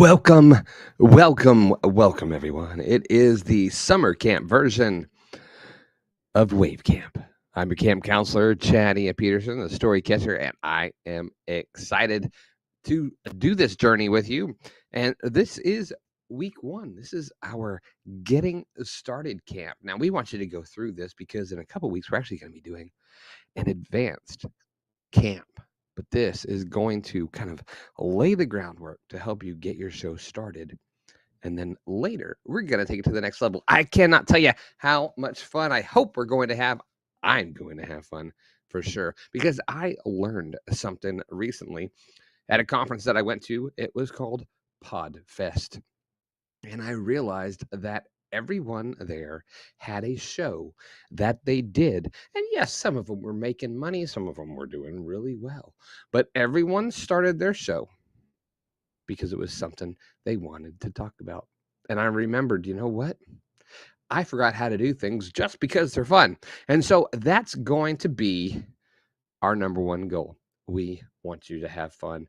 Welcome, welcome, everyone. It is the summer camp version of Wave Camp. I'm your camp counselor, Chaddy Peterson, the story catcher, and I am excited to do this journey with you. And this is week one. This is our getting started camp. Now, we want you to go through this because in a couple weeks, we're actually going to be doing an advanced camp. But this is going to kind of lay the groundwork to help you get your show started. And then later, we're going to take it to the next level. I cannot tell you how much fun I hope we're going to have. I'm going to have fun for sure, because I learned something recently at a conference that I went to. It was called PodFest. And I realized that everyone there had a show that they did. And yes, some of them were making money, some of them were doing really well. But everyone started their show because it was something they wanted to talk about. And I remembered, you know what? I forgot how to do things just because they're fun. And so that's going to be our number one goal. We want you to have fun.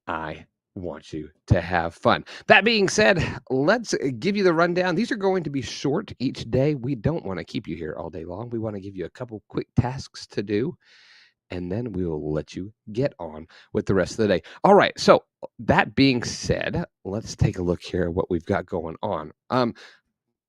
I want you to have fun. That being said, let's give you the rundown. These are going to be short each day. We don't want to keep you here all day long. We want to give you a couple quick tasks to do, and then we will let you get on with the rest of the day. All right. So that being said, let's take a look here at what we've got going on.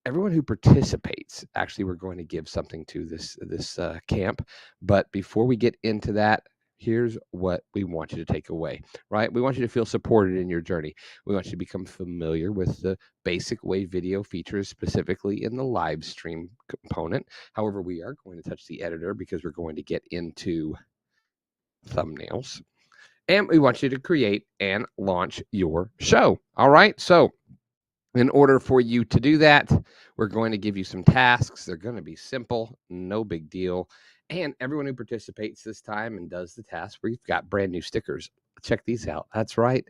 Everyone who participates, actually, we're going to give something to this camp. But before we get into that, here's what we want you to take away, right? We want you to feel supported in your journey. We want you to become familiar with the basic Wave video features, specifically in the live stream component. However, we are going to touch the editor because we're going to get into thumbnails. And we want you to create and launch your show. All right. So in order for you to do that, we're going to give you some tasks. They're going to be simple, no big deal. And everyone who participates this time and does the task, we've got brand new stickers. Check these out. That's right.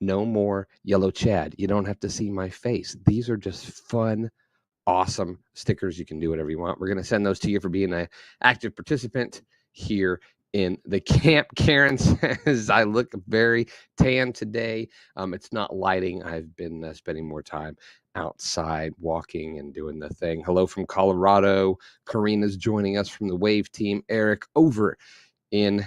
No more yellow Chad. You don't have to see my face. These are just fun, awesome stickers. You can do whatever you want. We're going to send those to you for being an active participant here in the camp. Karen says, I look very tan today. It's not lighting. I've been spending more time outside walking and doing the thing. Hello from Colorado. Karina's joining us from the Wave team. Eric over in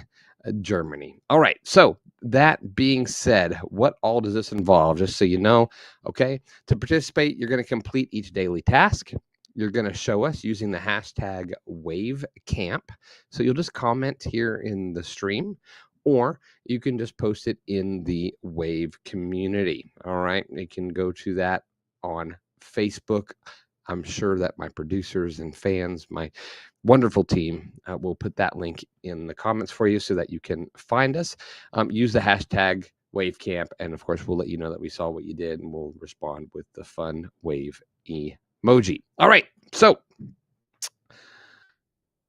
Germany. All right. So that being said, what all does this involve? Just so you know, okay, to participate, you're going to complete each daily task. You're going to show us using the hashtag WaveCamp. So you'll just comment here in the stream, or you can just post it in the Wave community. All right. You can go to that on Facebook. I'm sure that my producers and fans, my wonderful team, will put that link in the comments for you so that you can find us. Use the hashtag WaveCamp, and of course, we'll let you know that we saw what you did, and we'll respond with the fun wave emoji. All right, so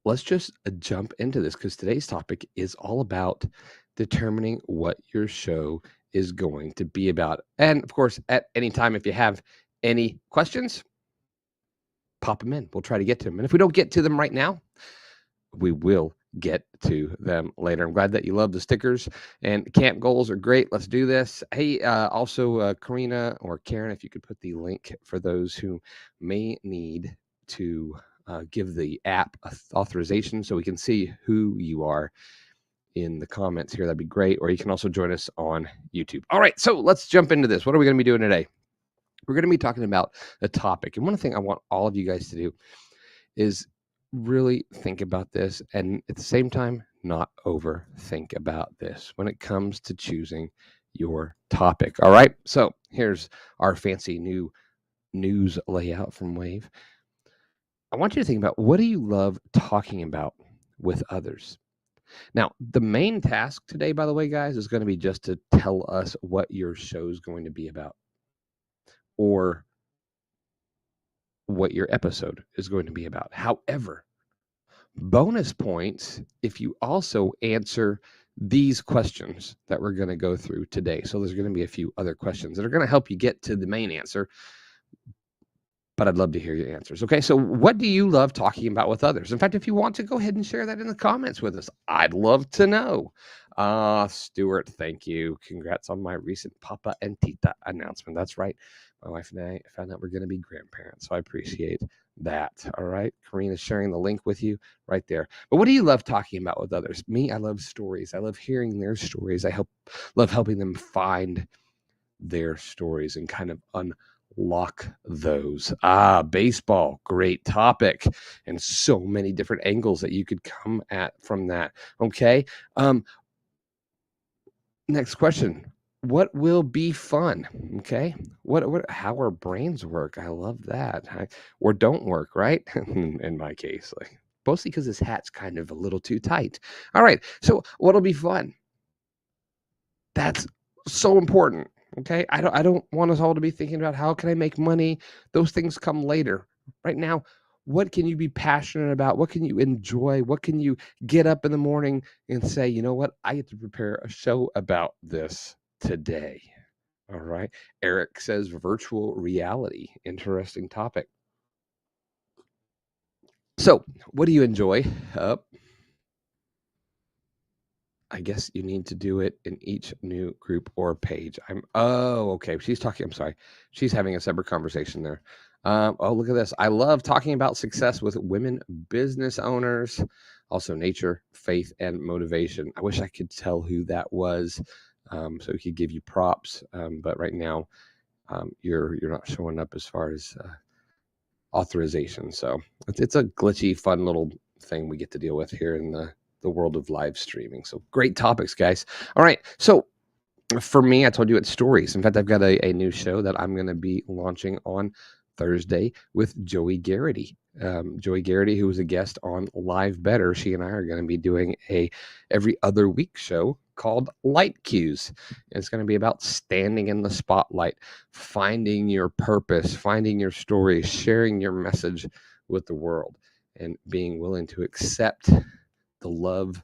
let's just jump into this, because today's topic is all about determining what your show is going to be about. And of course, at any time, if you have any questions, pop them in. We'll try to get to them. And if we don't get to them right now, we will get to them later. I'm glad that you love the stickers, and camp goals are great. Let's do this. Hey, also, Karina or Karen, if you could put the link for those who may need to give the app authorization so we can see who you are in the comments here, that'd be great. Or you can also join us on YouTube. All right, so let's jump into this. What are we going to be doing today? We're going to be talking about the topic. And one thing I want all of you guys to do is really think about this, and at the same time, not overthink about this when it comes to choosing your topic. All right. So here's our fancy new news layout from Wave. I want you to think about, what do you love talking about with others? Now, the main task today, by the way, guys, is going to be just to tell us what your show is going to be about, or what your episode is going to be about. However, bonus points if you also answer these questions that we're going to go through today. So there's going to be a few other questions that are going to help you get to the main answer. but I'd love to hear your answers. Okay, so what do you love talking about with others? In fact, if you want to, go ahead and share that in the comments with us. I'd love to know. Stuart, thank you. Congrats on my recent Papa and Tita announcement. That's right. My wife and I found out we're going to be grandparents, so I appreciate that. All right. Karina's sharing the link with you right there. But what do you love talking about with others? Me, I love stories. I love hearing their stories. Love helping them find their stories and kind of unlock those. Baseball, great topic, and so many different angles that you could come at from that. Okay. Next question. What will be fun? Okay. How our brains work. I love that. Or don't work, right? In my case, like mostly because this hat's kind of a little too tight. All right. So what'll be fun? That's so important. Okay. I don't want us all to be thinking about how can I make money? Those things come later. Right now, what can you be passionate about? What can you enjoy? What can you get up in the morning and say, you know what? I get to prepare a show about this today. All right. Eric says virtual reality. Interesting topic. So, what do you enjoy? I guess you need to do it in each new group or page. Okay. I'm sorry. She's having a separate conversation there. Look at this. I love talking about success with women business owners, also nature, faith, and motivation. I wish I could tell who that was, so we could give you props. But right now, you're not showing up as far as authorization. So it's a glitchy, fun little thing we get to deal with here in the world of live streaming. So great topics, guys. All right. So for me, I told you it's stories. In fact, I've got a new show that I'm going to be launching on Thursday with Joey Garrity. Joey Garrity, who was a guest on Live Better, she and I are going to be doing a every other week show called Light Cues. It's going to be about standing in the spotlight, finding your purpose, finding your story, sharing your message with the world, and being willing to accept the love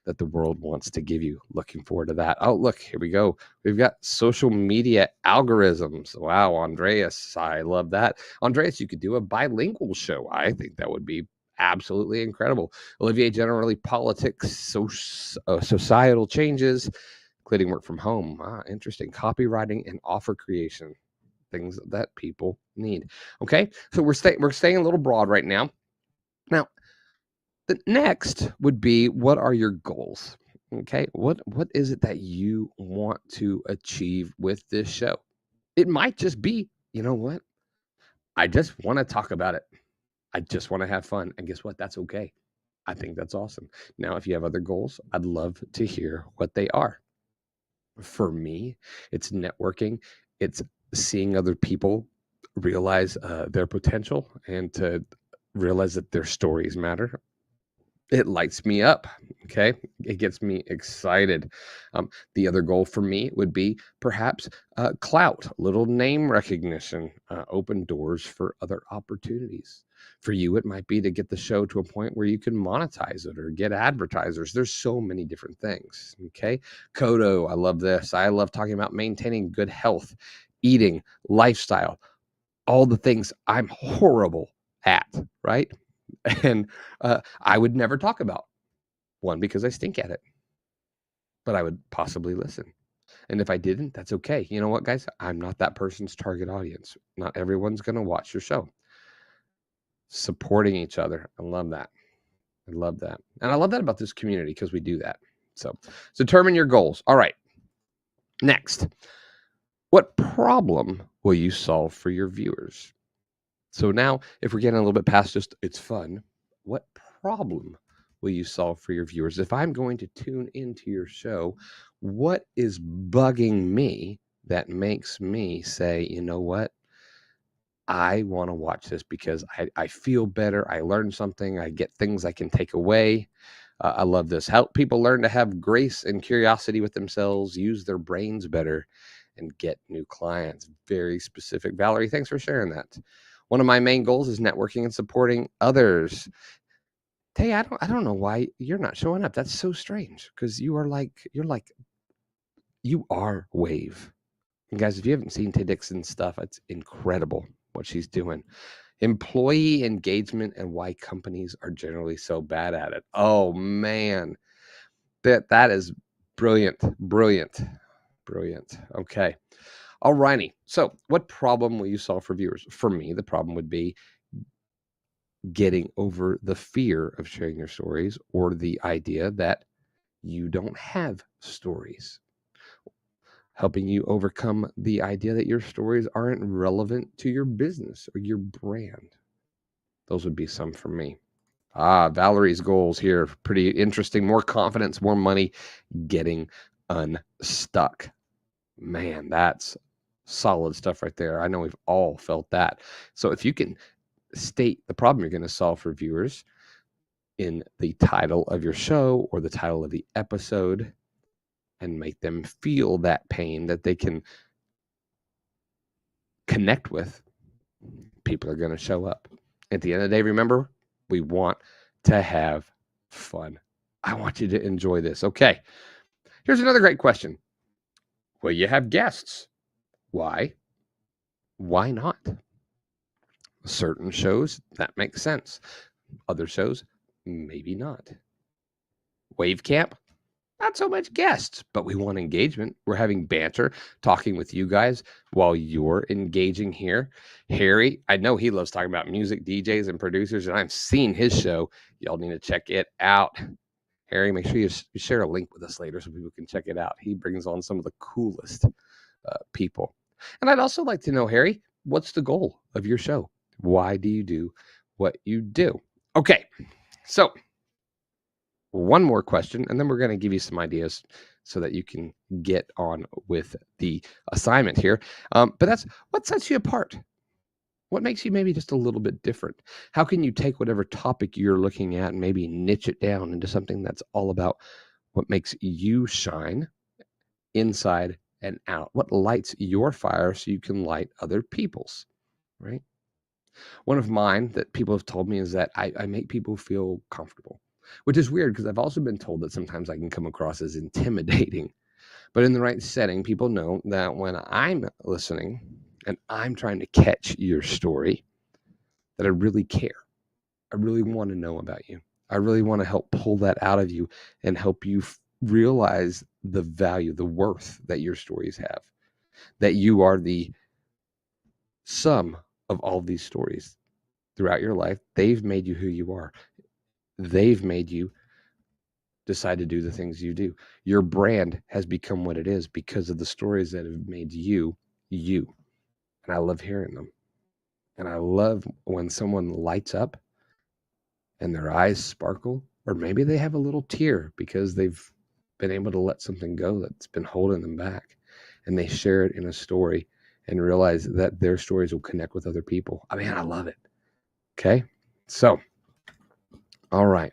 that the world wants to give you. Looking forward to that. Oh, look, here we go. We've got social media algorithms. Wow, Andreas, I love that. Andreas, you could do a bilingual show. I think that would be absolutely incredible. Olivier, generally politics, societal changes, including work from home. Interesting. Copywriting and offer creation, things that people need. Okay, so we're staying a little broad right now. Now, the next would be, what are your goals? Okay, what is it that you want to achieve with this show? It might just be, you know what? I just want to talk about it. I just want to have fun. And guess what? That's okay. I think that's awesome. Now, if you have other goals, I'd love to hear what they are. For me, it's networking. It's seeing other people realize their potential and to realize that their stories matter. It lights me up. Okay. It gets me excited. The other goal for me would be perhaps clout, little name recognition, open doors for other opportunities. For you, it might be to get the show to a point where you can monetize it or get advertisers. There's so many different things. Okay. Kodo, I love this. I love talking about maintaining good health, eating, lifestyle, all the things I'm horrible at, right? And I would never talk about one because I stink at it, but I would possibly listen. And if I didn't, that's okay. You know what, guys? I'm not that person's target audience. Not everyone's going to watch your show. Supporting each other. I love that. I love that. And I love that about this community because we do that. So determine your goals. All right. Next, what problem will you solve for your viewers? So now, if we're getting a little bit past just it's fun, what problem will you solve for your viewers? If I'm going to tune into your show, what is bugging me that makes me say, you know what? I want to watch this because I feel better. I learn something. I get things I can take away. I love this. Help people learn to have grace and curiosity with themselves, use their brains better, and get new clients. Very specific. Valerie, thanks for sharing that. One of my main goals is networking and supporting others. Hey, I don't know why you're not showing up. That's so strange because you are Wave. And guys, if you haven't seen Tay Dixon's stuff, it's incredible. what she's doing. Employee engagement and why companies are generally so bad at it. Oh man, that is brilliant. Okay. All righty. So what problem will you solve for viewers? For me, the problem would be getting over the fear of sharing your stories or the idea that you don't have stories. Helping you overcome the idea that your stories aren't relevant to your business or your brand. Those would be some for me. Valerie's goals here, pretty interesting. More confidence, more money, getting unstuck. Man, that's solid stuff right there. I know we've all felt that. So if you can state the problem you're going to solve for viewers in the title of your show or the title of the episode and make them feel that pain that they can connect with, people are going to show up. At the end of the day, remember, we want to have fun. I want you to enjoy this. Okay. Here's another great question. Will you have guests? Why? Why not? Certain shows, that makes sense. Other shows, maybe not. Wave Camp, not so much guests, but we want engagement. We're having banter, talking with you guys while you're engaging here. Harry, I know he loves talking about music, DJs, and producers, and I've seen his show. Y'all need to check it out. Harry, make sure you share a link with us later so people can check it out. He brings on some of the coolest people. And I'd also like to know, Harry, what's the goal of your show? Why do you do what you do? Okay, so one more question, and then we're going to give you some ideas so that you can get on with the assignment here. But that's what sets you apart. What makes you maybe just a little bit different? How can you take whatever topic you're looking at and maybe niche it down into something that's all about what makes you shine inside and out? What lights your fire so you can light other people's, right? One of mine that people have told me is that I make people feel comfortable, which is weird because I've also been told that sometimes I can come across as intimidating. But in the right setting, people know that when I'm listening and I'm trying to catch your story, that I really care. I really want to know about you. I really want to help pull that out of you and help you realize the value, the worth that your stories have, that you are the sum of all these stories throughout your life. They've made you who you are. They've made you decide to do the things you do. Your brand has become what it is because of the stories that have made you, you. And I love hearing them. And I love when someone lights up and their eyes sparkle, or maybe they have a little tear because they've been able to let something go that's been holding them back. And they share it in a story and realize that their stories will connect with other people. I mean, I love it. Okay. So, all right.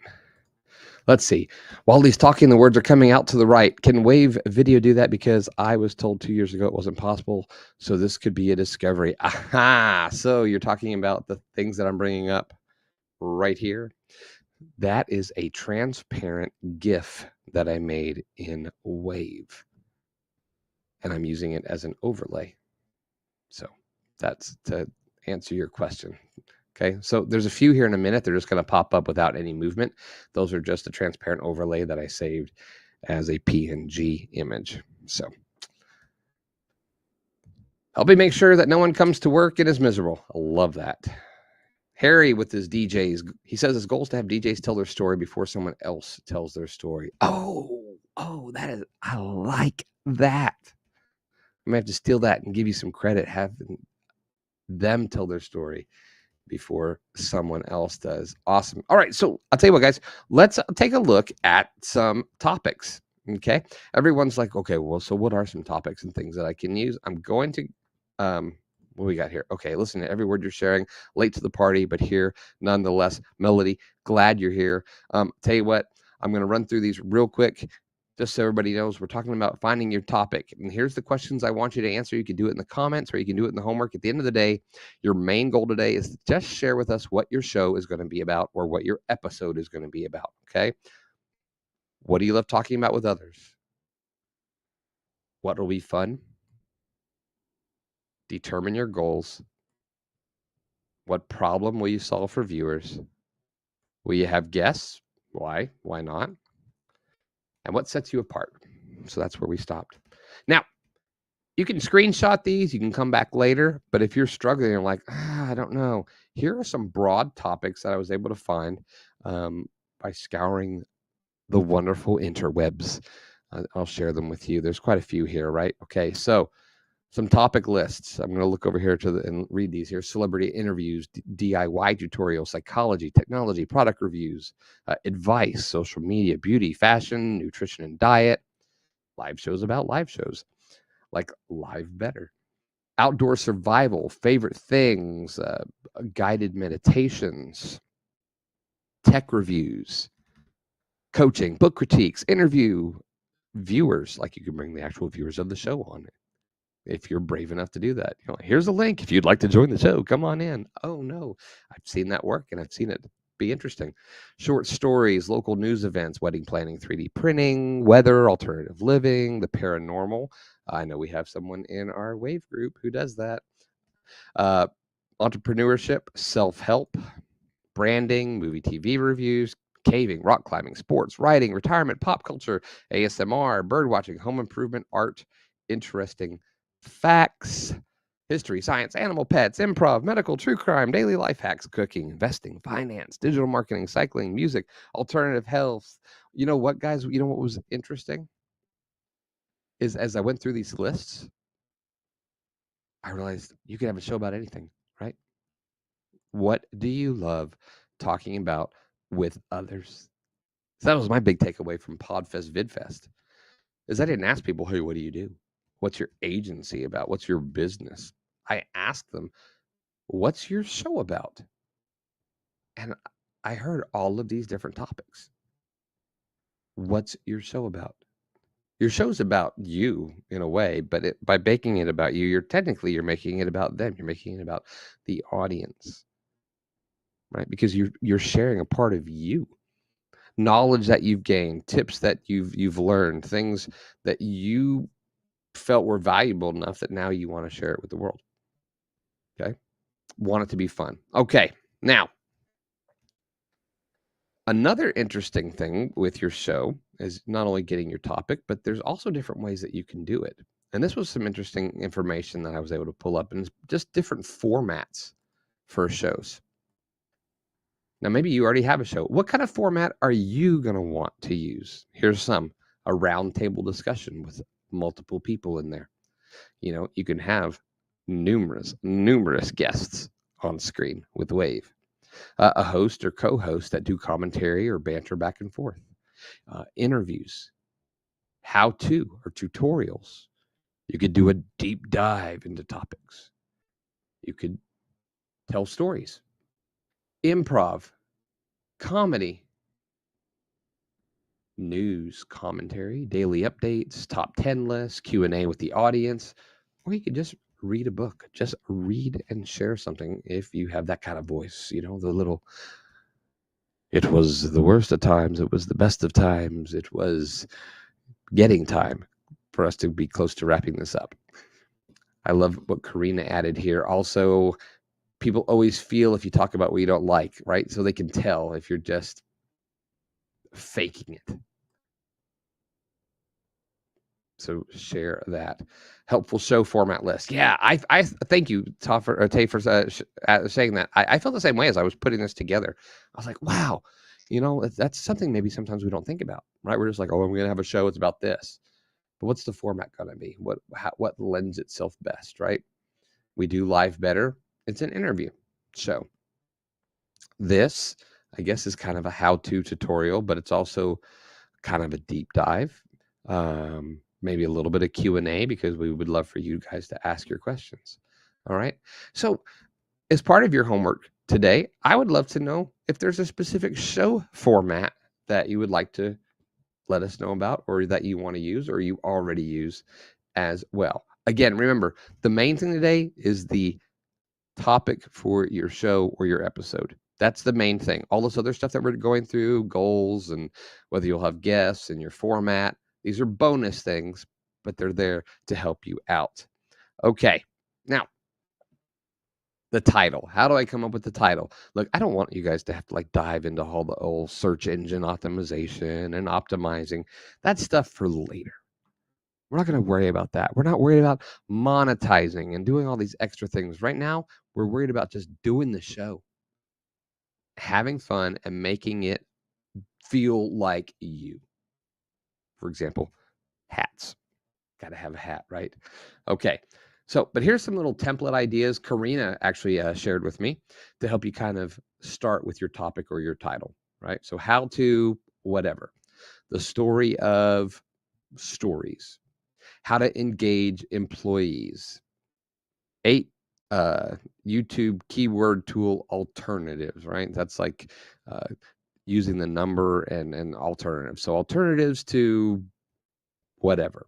Let's see. While he's talking, the words are coming out to the right. Can Wave.video do that? Because I was told 2 years ago it wasn't possible. So this could be a discovery. Aha. So you're talking about the things that I'm bringing up right here. That is a transparent GIF that I made in Wave. And I'm using it as an overlay. So that's to answer your question. Okay, so there's a few here in a minute. They're just going to pop up without any movement. Those are just a transparent overlay that I saved as a PNG image. So helping make sure that no one comes to work and is miserable. I love that. Harry with his DJs, he says his goal is to have DJs tell their story before someone else tells their story. Oh, that is, I like that. I'm going to have to steal that and give you some credit, having them tell their story before someone else does. Awesome. All right. So I'll tell you what, guys, let's take a look at some topics. Okay. Everyone's like, okay, well, so what are some topics and things that I can use? I'm going to, what we got here? Okay. Listen to every word you're sharing, late to the party, but here nonetheless. Melody, glad you're here. Tell you what, I'm going to run through these real quick. Just so everybody knows, we're talking about finding your topic. And here's the questions I want you to answer. You can do it in the comments or you can do it in the homework. At the end of the day, your main goal today is to just share with us what your show is going to be about or what your episode is going to be about, okay? What do you love talking about with others? What will be fun? Determine your goals What problem will you solve for viewers? Will you have guests? Why? Why not? And what sets you apart? So that's where we stopped. Now, you can screenshot these. You can come back later. But if you're struggling, you're like, I don't know. Here are some broad topics that I was able to find by scouring the wonderful interwebs. I'll share them with you. There's quite a few here, right? Okay, so some topic lists. I'm going to look over here and read these here. Celebrity interviews, DIY tutorials, psychology, technology, product reviews, advice, social media, beauty, fashion, nutrition and diet, live shows about live shows, like Live Better, outdoor survival, favorite things, guided meditations, tech reviews, coaching, book critiques, interview viewers, like you can bring the actual viewers of the show on if you're brave enough to do that. You know, here's a link if you'd like to join the show. Come on in. Oh no, I've seen that work and I've seen it be interesting. Short stories, local news events, wedding planning, 3D printing, weather, alternative living, the paranormal. I know we have someone in our Wave group who does that. Entrepreneurship, self-help, branding, movie TV reviews, caving, rock climbing, sports, writing, retirement, pop culture, ASMR, bird watching, home improvement, art, interesting facts, history, science, animal pets, improv, medical, true crime, daily life hacks, cooking, investing, finance, digital marketing, cycling, music, alternative health. You know what, guys? You know what was interesting is as I went through these lists, I realized you could have a show about anything, right? What do you love talking about with others? So that was my big takeaway from Podfest VidFest is I didn't ask people, hey, what do you do? What's your agency about? What's your business? I asked them, what's your show about? And I heard all of these different topics. What's your show about? Your show's about you in a way, but by making it about you, you're making it about them. You're making it about the audience, right? Because you're sharing a part of you. Knowledge that you've gained, tips that you've learned, things that you felt were valuable enough that now you want to share it with the world. Okay. Want it to be fun. Okay. Now, another interesting thing with your show is not only getting your topic, but there's also different ways that you can do it. And this was some interesting information that I was able to pull up, and it's just different formats for shows. Now, maybe you already have a show. What kind of format are you going to want to use? Here's some: a roundtable discussion with multiple people in there. You know, you can have numerous guests on screen with Wave. A host or co-host that do commentary or banter back and forth. Interviews, how-to or tutorials. You could do a deep dive into topics. You could tell stories. Improv, comedy, news, commentary, daily updates, top 10 lists, Q&A with the audience, or you could just read a book. Just read and share something if you have that kind of voice, you know, the little, it was the worst of times, it was the best of times, it was getting time for us to be close to wrapping this up. I love what Karina added here. Also, people always feel if you talk about what you don't like, right? So they can tell if you're just faking it. So share that. Helpful show format list. Yeah, I thank you, Tay, for saying that. I felt the same way as I was putting this together. I was like, wow, you know, that's something maybe sometimes we don't think about, right? We're just like, oh, I'm going to have a show. It's about this. But what's the format going to be? What lends itself best, right? We do Live Better. It's an interview show. This, I guess, is kind of a how-to tutorial, but it's also kind of a deep dive. Maybe a little bit of Q&A because we would love for you guys to ask your questions. All right. So as part of your homework today, I would love to know if there's a specific show format that you would like to let us know about, or that you want to use, or you already use as well. Again, remember, the main thing today is the topic for your show or your episode. That's the main thing. All this other stuff that we're going through, goals and whether you'll have guests and your format, these are bonus things, but they're there to help you out. Okay. Now, the title. How do I come up with the title? Look, I don't want you guys to have to like dive into all the old search engine optimization and optimizing. That's stuff for later. We're not going to worry about that. We're not worried about monetizing and doing all these extra things. Right now, we're worried about just doing the show, having fun, and making it feel like you. For example, hats. Got to have a hat, right? Okay. So, but here's some little template ideas Karina actually shared with me to help you kind of start with your topic or your title, right? So, how to whatever. The story of stories. How to engage employees. 8 YouTube keyword tool alternatives, right? That's like using the number and alternatives. So alternatives to whatever.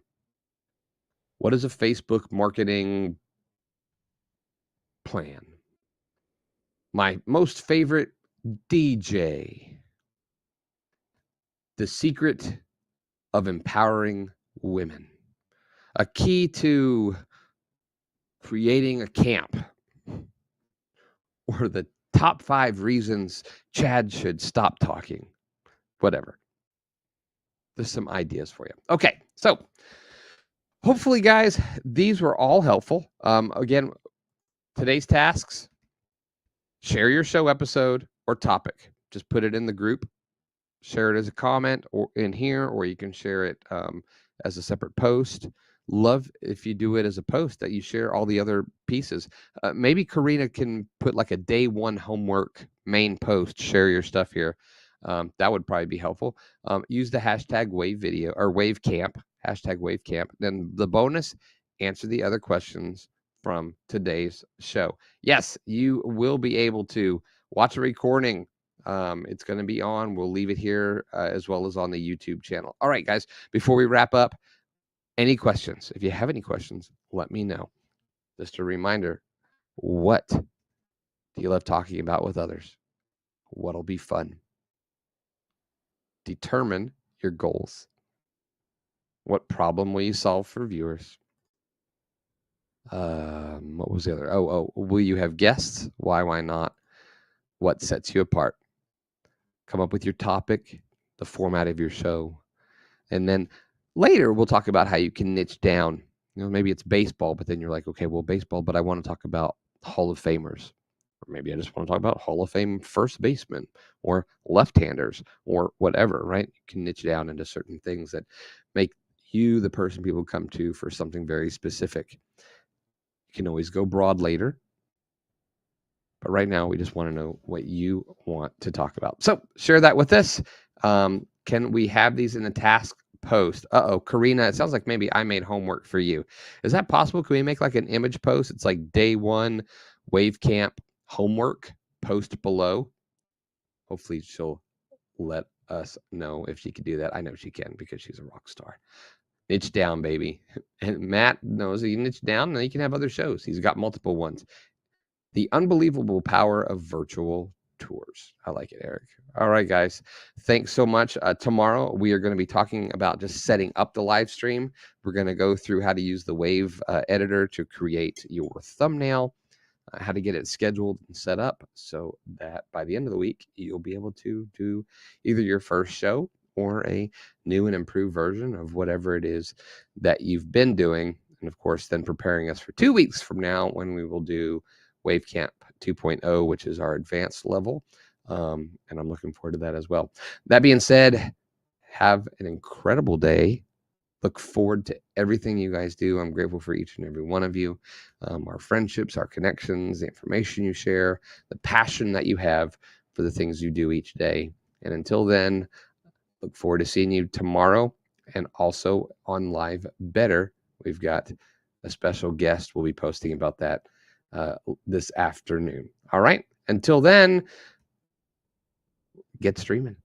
What is a Facebook marketing plan? My most favorite DJ. The secret of empowering women. A key to creating a camp. Or the top 5 reasons Chad should stop talking. Whatever. There's some ideas for you. Okay, so hopefully, guys, these were all helpful. Again, today's tasks, share your show episode or topic. Just put it in the group. Share it as a comment or in here, or you can share it as a separate post. Love if you do it as a post that you share all the other pieces. Maybe Karina can put like a day 1 homework main post, share your stuff here. That would probably be helpful. Use the hashtag Wave.video or WaveCamp, hashtag WaveCamp. Then the bonus, answer the other questions from today's show. Yes, you will be able to watch a recording. It's going to be on. We'll leave it here as well as on the YouTube channel. All right, guys, before we wrap up, any questions? If you have any questions, let me know. Just a reminder, what do you love talking about with others? What'll be fun? Determine your goals. What problem will you solve for viewers? What was the other? Will you have guests? Why not? What sets you apart? Come up with your topic, the format of your show, and then later we'll talk about how you can niche down. Maybe it's baseball, but then you're like, okay, well, baseball, but I want to talk about Hall of Famers. Or maybe I just want to talk about Hall of Fame first basemen or left-handers or whatever, right? You can niche down into certain things that make you the person people come to for something very specific. You can always go broad later. But right now, we just want to know what you want to talk about. So share that with us. Can we have these in the task post? Karina, it sounds like maybe I made homework for you. Is that possible? Can we make like an image post? It's like day 1 Wave Camp homework post below. Hopefully she'll let us know if she can do that. I know she can because she's a rock star. Niche down, baby. And Matt knows that you niche down and then you can have other shows. He's got multiple ones. The unbelievable power of virtual tours. I like it, Eric. All right, guys. Thanks so much. Tomorrow, we are going to be talking about just setting up the live stream. We're going to go through how to use the Wave editor to create your thumbnail, how to get it scheduled and set up so that by the end of the week, you'll be able to do either your first show or a new and improved version of whatever it is that you've been doing. And of course, then preparing us for 2 weeks from now when we will do Wave Camp 2.0, which is our advanced level. And I'm looking forward to that as well. That being said, have an incredible day. Look forward to everything you guys do. I'm grateful for each and every one of you, our friendships, our connections, the information you share, the passion that you have for the things you do each day. And until then, look forward to seeing you tomorrow and also on Live Better. We've got a special guest. We'll be posting about that this afternoon. All right. Until then, get streaming.